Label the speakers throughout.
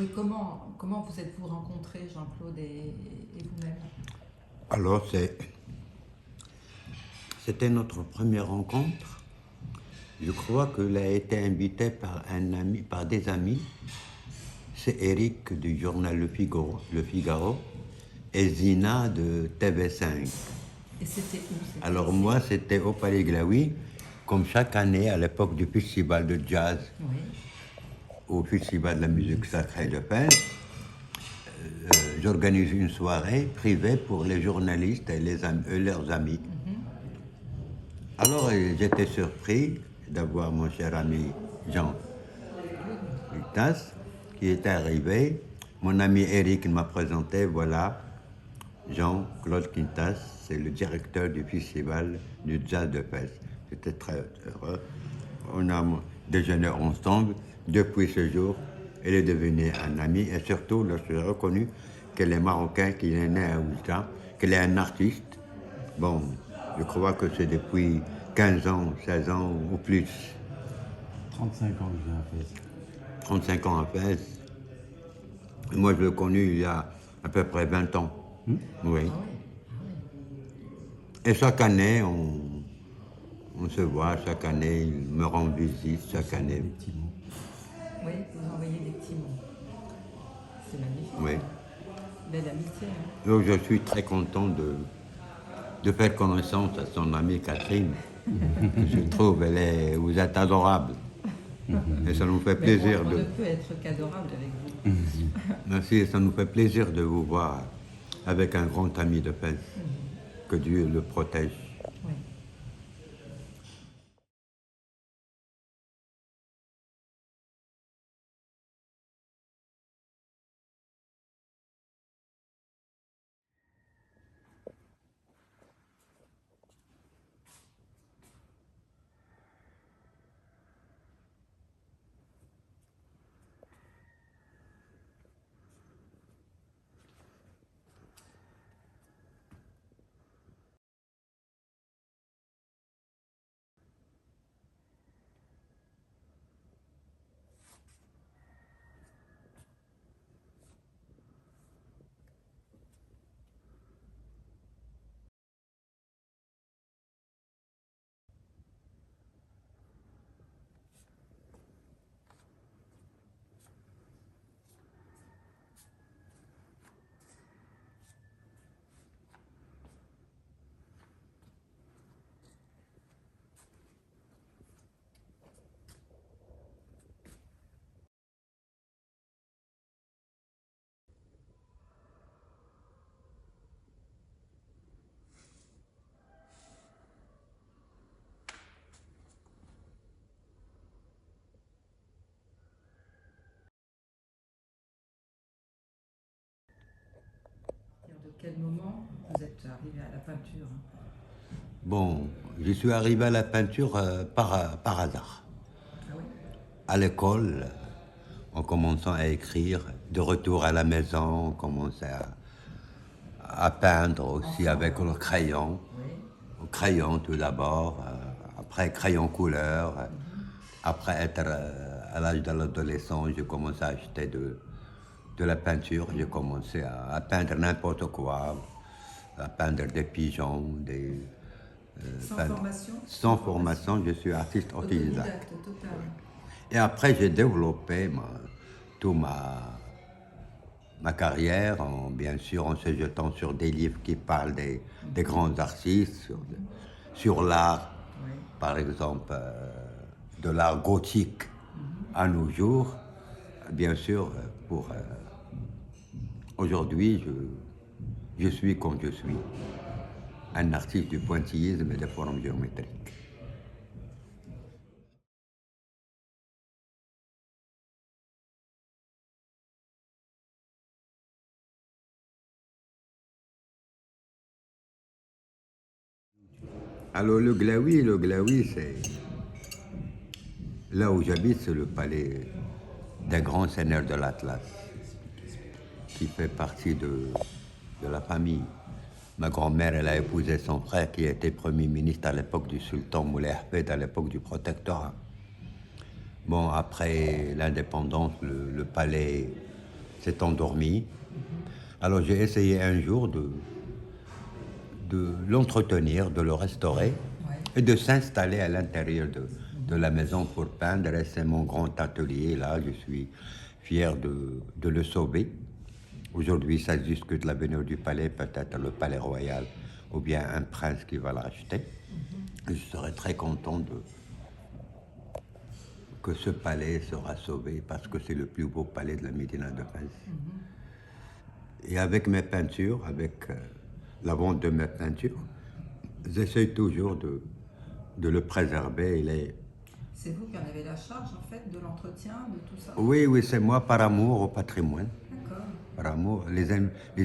Speaker 1: Oui, comment vous êtes-vous rencontrés, Jean-Claude et vous-même?
Speaker 2: Alors, c'était notre première rencontre. Je crois qu'il a été invité par un ami, par des amis. C'est Eric du journal Le Figaro et Zina de TV5.
Speaker 1: Et c'était où? C'était
Speaker 2: Alors
Speaker 1: ici?
Speaker 2: moi, c'était au Palais Glaoui, comme chaque année à l'époque du festival de jazz,
Speaker 1: Oui.
Speaker 2: au festival de la musique sacrée de Fès. J'organise une soirée privée pour les journalistes et leurs amis. Alors j'étais surpris d'avoir mon cher ami Jean Lucas qui était arrivé. Mon ami Eric m'a présenté, voilà, Jean-Claude Quintas, c'est le directeur du festival du jazz de Fès. J'étais très heureux. On a déjeuné ensemble. Depuis ce jour, elle est devenue un ami et surtout, lorsque j'ai reconnu qu'elle est marocaine, qu'elle est née à Oujda, qu'elle est un artiste. Bon, je crois que c'est depuis 15 ans, 16 ans ou plus.
Speaker 3: 35 ans que j'ai un Fès.
Speaker 2: 35 ans à Fès. Moi, je l'ai connu il y a à peu près 20 ans. Oui.
Speaker 1: Ah oui.
Speaker 2: Et chaque année, on se voit, chaque année, il me rend visite, chaque année.
Speaker 3: Des petits mots.
Speaker 1: Oui, vous envoyez des petits mots. C'est magnifique.
Speaker 2: Oui.
Speaker 1: Belle amitié, hein.
Speaker 2: Donc, je suis très content de faire connaissance à son amie Catherine. Je trouve, vous êtes adorable. Et ça nous fait
Speaker 1: Mais
Speaker 2: plaisir
Speaker 1: on
Speaker 2: de.
Speaker 1: ne peut être qu'adorable avec vous.
Speaker 2: Merci, ça nous fait plaisir de vous voir avec un grand ami de Fès. Que Dieu le protège.
Speaker 1: Oui. De quel moment vous êtes arrivé à la peinture?
Speaker 2: Bon, je suis arrivé à la peinture par hasard.
Speaker 1: Ah oui.
Speaker 2: À l'école, en commençant à écrire, de retour à la maison, on commençait à peindre aussi avec le crayon.
Speaker 1: Oui.
Speaker 2: Au crayon tout d'abord, après crayon couleur. Après être à l'âge de l'adolescence, j'ai commencé à acheter de la peinture. J'ai commencé à peindre n'importe quoi, à peindre des pigeons,
Speaker 1: Sans
Speaker 2: peindre.
Speaker 1: formation?
Speaker 2: Sans formation, je suis artiste autodidacte.
Speaker 1: Autodidacte, total.
Speaker 2: Et après, j'ai développé toute ma carrière, bien sûr, en se jetant sur des livres qui parlent des grands artistes, sur l'art,
Speaker 1: Oui.
Speaker 2: par exemple, de l'art gothique à nos jours. Bien sûr, aujourd'hui, je suis comme je suis, un artiste du pointillisme et des formes géométriques. Alors le Glaoui, c'est là où j'habite, c'est le palais des grands seigneurs de l'Atlas, qui fait partie de la famille. Ma grand-mère, elle a épousé son frère qui était Premier ministre à l'époque du sultan Moulay Ahmed, à l'époque du protectorat. Bon, après l'indépendance, le palais s'est endormi. Alors j'ai essayé un jour de l'entretenir, de le restaurer
Speaker 1: Ouais.
Speaker 2: et de s'installer à l'intérieur de la maison pour peindre. Et c'est mon grand atelier, là, je suis fier de le sauver. Aujourd'hui, ça se discute l'avenir du palais, peut-être le palais royal, ou bien un prince qui va l'acheter. Je serais très content que ce palais sera sauvé, parce que c'est le plus beau palais de la Médina de Fès. Et avec mes peintures, avec la vente de mes peintures, j'essaie toujours de le préserver.
Speaker 1: C'est vous qui en avez la charge, en fait, de l'entretien, de tout ça?
Speaker 2: Oui, oui, c'est moi par amour au patrimoine.
Speaker 1: D'accord.
Speaker 2: Par amour. Les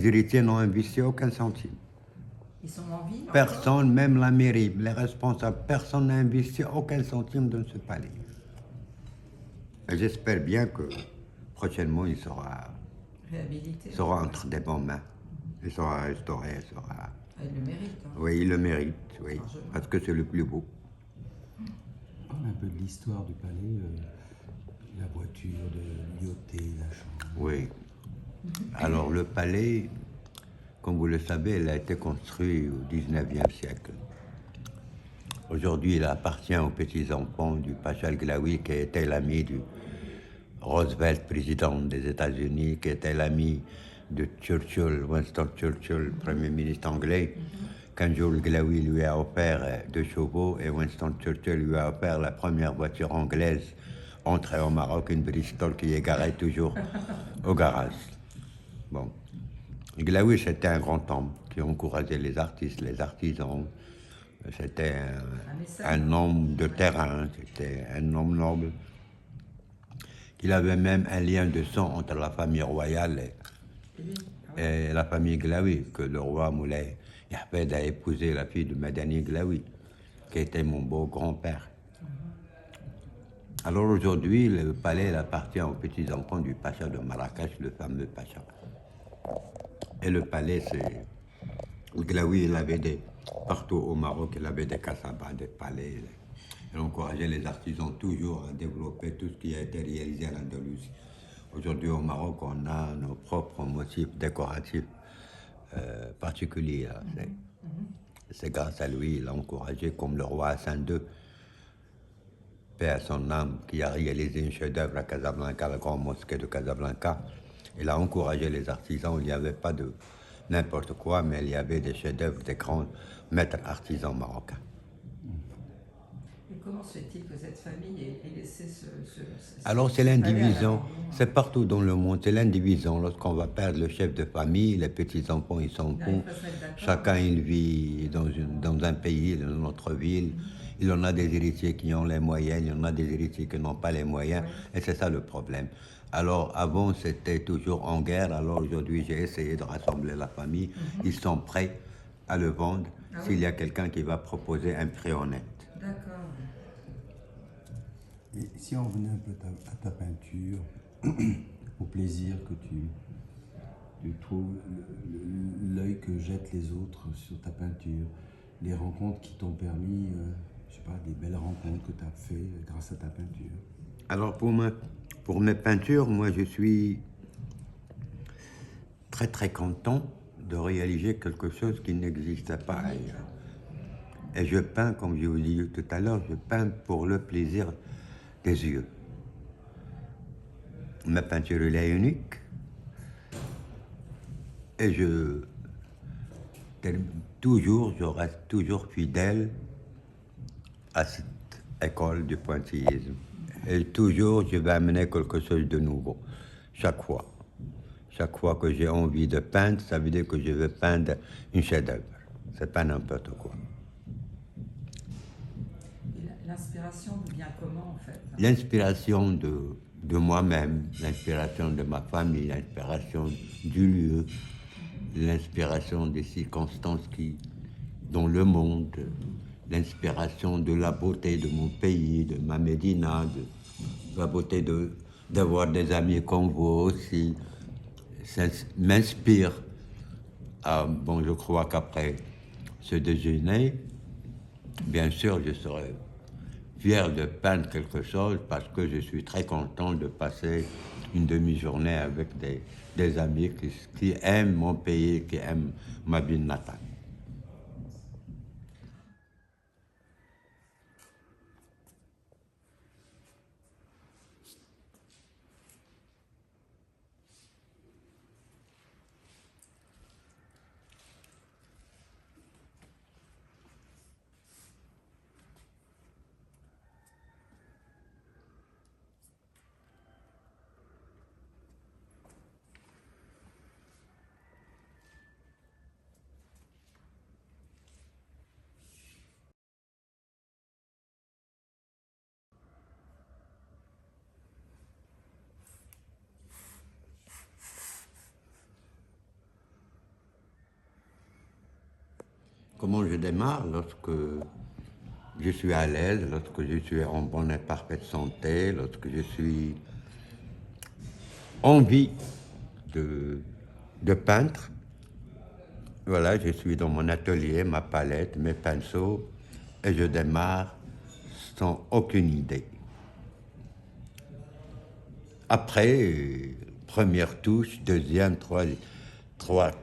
Speaker 2: héritiers n'ont investi aucun centime.
Speaker 1: Ils sont en vie?
Speaker 2: Personne, même la mairie, les responsables, personne n'a investi aucun centime dans ce palais. Et j'espère bien que prochainement il sera
Speaker 1: Réhabilité?
Speaker 2: entre des bonnes mains. Il sera restauré, il sera...
Speaker 1: Ah, il le mérite. Hein.
Speaker 2: Oui, il le mérite, oui,
Speaker 1: Largement.
Speaker 2: parce que c'est le plus beau.
Speaker 3: Parle un peu de l'histoire du palais, la voiture de Lyoté, la chambre.
Speaker 2: Oui. Alors le palais, comme vous le savez, il a été construit au 19e siècle. Aujourd'hui, il appartient aux petits-enfants du Pacha El-Glaoui, qui était l'ami du Roosevelt, président des États-Unis, qui était l'ami de Churchill, Winston Churchill, premier ministre anglais. Qu'un jour, le Glaoui lui a offert 2 chevaux et Winston Churchill lui a offert la première voiture anglaise entrée au Maroc, une Bristol qui est garée toujours au garage. Bon. Glaoui, c'était un grand homme qui encourageait les artistes, les artisans. C'était un homme de terrain, c'était un homme noble. Il avait même un lien de sang entre la famille royale et la famille Glaoui, que le roi Moulay Yahbed a épousé la fille de Madani Glaoui, qui était mon beau grand-père. Alors aujourd'hui, le palais il appartient aux petits-enfants du Pacha de Marrakech, le fameux Pacha. Et le palais, c'est... Glaoui, il avait partout au Maroc, il avait des casabas, des palais. Il encourageait les artisans toujours à développer tout ce qui a été réalisé à l'Andalousie. Aujourd'hui, au Maroc, on a nos propres motifs décoratifs particuliers. C'est grâce à lui, il a encouragé, comme le roi Hassan II, paix à son âme, qui a réalisé un chef-d'œuvre à Casablanca, la grande mosquée de Casablanca. Il a encouragé les artisans, il n'y avait pas de n'importe quoi, mais il y avait des chefs-d'œuvre, des grands maîtres artisans marocains.
Speaker 1: Et comment se fait-il que cette famille ait laissé
Speaker 2: Alors c'est l'indivision, c'est partout dans le monde, c'est l'indivision. Lorsqu'on va perdre le chef de famille, les petits-enfants, ils sont fous. Chacun, il vit dans un pays, dans notre ville. Il y en a des héritiers qui ont les moyens, il y en a des héritiers qui n'ont pas les moyens. Et c'est ça le problème. Alors avant, c'était toujours en guerre. Alors aujourd'hui, j'ai essayé de rassembler la famille. Ils sont prêts à le vendre s'il y a quelqu'un qui va proposer un prix honnête.
Speaker 1: D'accord.
Speaker 3: Et si on revenait un peu à ta peinture, au plaisir que tu trouves, l'œil que jettent les autres sur ta peinture, les rencontres qui t'ont permis, je sais pas, des belles rencontres que tu as fait grâce à ta peinture.
Speaker 2: Alors pour mes peintures, moi je suis très très content de réaliser quelque chose qui n'existait pas ailleurs. Et je peins, comme je vous disais tout à l'heure, je peins pour le plaisir des yeux. Ma peinture, elle est unique. Et je reste toujours fidèle à cette école du pointillisme. Et toujours, je vais amener quelque chose de nouveau, chaque fois. Chaque fois que j'ai envie de peindre, ça veut dire que je veux peindre une chef-d'œuvre. C'est pas n'importe quoi.
Speaker 1: L'inspiration vous vient comment, en fait?
Speaker 2: L'inspiration de moi-même, l'inspiration de ma famille, l'inspiration du lieu, l'inspiration des circonstances dans le monde, l'inspiration de la beauté de mon pays, de ma Médina, de la beauté d'avoir des amis comme vous aussi. Ça m'inspire. Bon, je crois qu'après ce déjeuner, bien sûr, je serai fier de peindre quelque chose parce que je suis très content de passer une demi-journée avec des amis qui aiment mon pays, qui aiment ma ville natale. Comment je démarre? Lorsque je suis à l'aise, lorsque je suis en bonne et parfaite santé, lorsque je suis envie de peindre. Voilà, je suis dans mon atelier, ma palette, mes pinceaux, et je démarre sans aucune idée. Après, première touche, deuxième,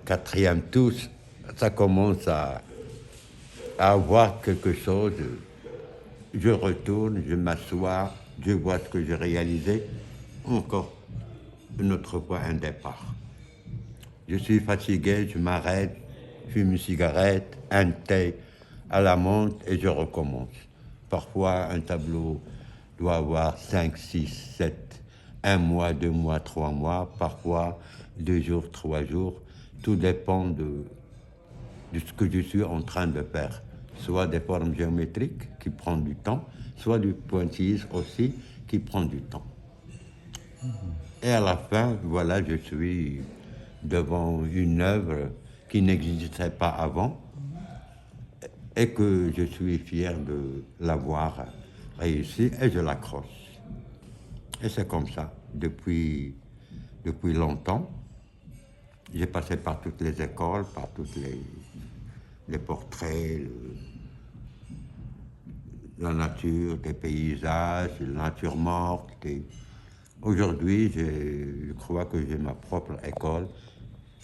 Speaker 2: quatrième touche, ça commence à avoir quelque chose. Je retourne, je m'assois, je vois ce que j'ai réalisé. Encore une autre fois un départ. Je suis fatigué, je m'arrête, fume une cigarette, un thé à la menthe et je recommence. Parfois, un tableau doit avoir 5, 6, 7, 1 mois, 2 mois, 3 mois, parfois 2 jours, 3 jours. Tout dépend de ce que je suis en train de faire. Soit des formes géométriques qui prennent du temps, soit du pointillage aussi qui prend du temps. Et à la fin, voilà, je suis devant une œuvre qui n'existait pas avant et que je suis fier de l'avoir réussi et je l'accroche. Et c'est comme ça, depuis longtemps. J'ai passé par toutes les écoles, par toutes les portraits, la nature, des paysages, la nature morte. Aujourd'hui, je crois que j'ai ma propre école,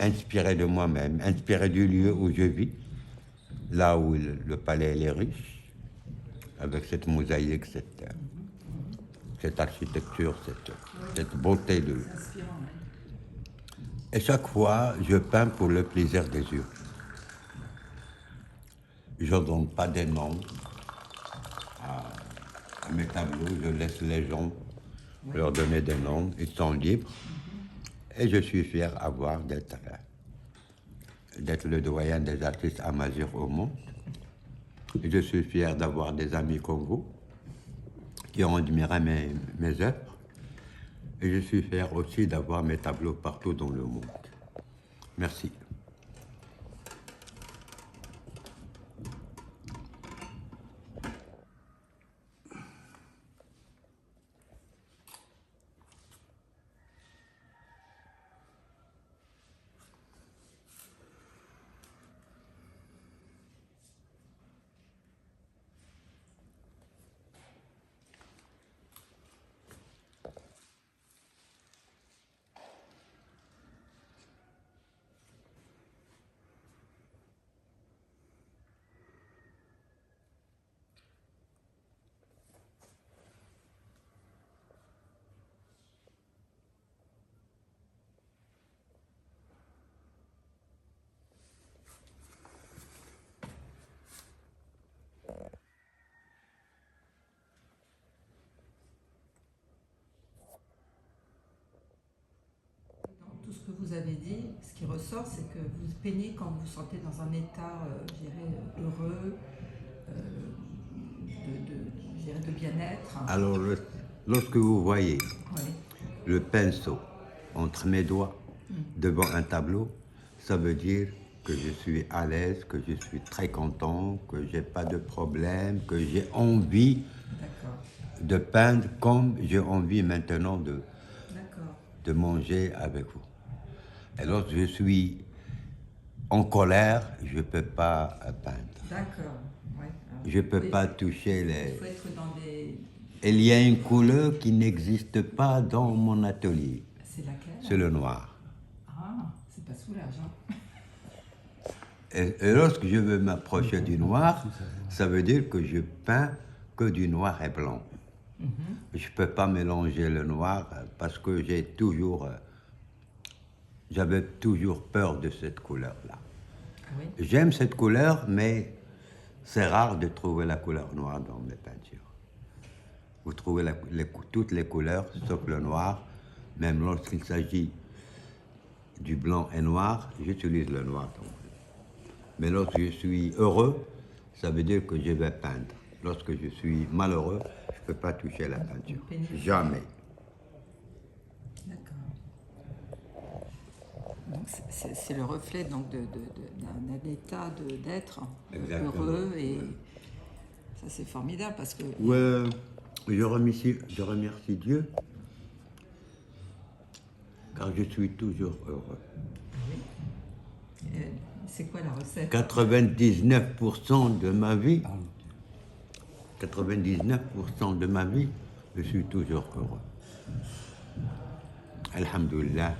Speaker 2: inspirée de moi-même, inspirée du lieu où je vis, là où le palais est riche, avec cette mosaïque, cette architecture, cette beauté de... Et chaque fois, je peins pour le plaisir des yeux. Je ne donne pas des noms à mes tableaux, je laisse les gens leur donner des noms, ils sont libres. Et je suis fier d'être le doyen des artistes à Mazur au monde. Et je suis fier d'avoir des amis comme vous qui ont admiré mes œuvres. Et je suis fier aussi d'avoir mes tableaux partout dans le monde. Merci.
Speaker 1: Tout ce que vous avez dit, ce qui ressort, c'est que vous peignez quand vous vous sentez dans un état, je dirais, heureux, je dirais de bien-être.
Speaker 2: Alors, lorsque vous voyez
Speaker 1: Oui.
Speaker 2: le pinceau entre mes doigts devant un tableau, ça veut dire que je suis à l'aise, que je suis très content, que j'ai pas de problème, que j'ai envie de peindre comme j'ai envie maintenant de manger avec vous. Et lorsque je suis en colère, je ne peux pas peindre.
Speaker 1: D'accord, oui.
Speaker 2: Je ne peux
Speaker 1: Oui.
Speaker 2: pas toucher
Speaker 1: Il
Speaker 2: les...
Speaker 1: faut être dans des...
Speaker 2: Il y a une couleur qui n'existe pas dans mon atelier.
Speaker 1: C'est laquelle?
Speaker 2: C'est le noir.
Speaker 1: Ah, c'est pas soulageant.
Speaker 2: Et lorsque je veux m'approcher du noir, ça veut dire que je peins que du noir et blanc. Je ne peux pas mélanger le noir parce que j'avais toujours peur de cette couleur-là.
Speaker 1: Ah oui?
Speaker 2: J'aime cette couleur, mais c'est rare de trouver la couleur noire dans mes peintures. Vous trouvez toutes les couleurs, sauf le noir. Même lorsqu'il s'agit du blanc et noir, j'utilise le noir. Mais lorsque je suis heureux, ça veut dire que je vais peindre. Lorsque je suis malheureux, je ne peux pas toucher la peinture. Jamais.
Speaker 1: D'accord. Donc c'est le reflet donc d'un état d'être
Speaker 2: Exactement.
Speaker 1: heureux et ça c'est formidable parce que
Speaker 2: Ouais, je remercie Dieu car je suis toujours heureux.
Speaker 1: c'est quoi la recette?
Speaker 2: 99% de ma vie,
Speaker 3: Parle.
Speaker 2: 99% de ma vie, je suis toujours heureux. Alhamdulillah.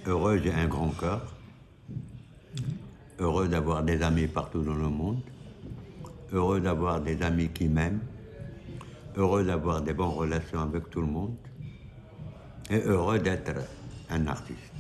Speaker 2: Heureux, j'ai un grand cœur. Heureux d'avoir des amis partout dans le monde. Heureux d'avoir des amis qui m'aiment. Heureux d'avoir des bonnes relations avec tout le monde. Et heureux d'être un artiste.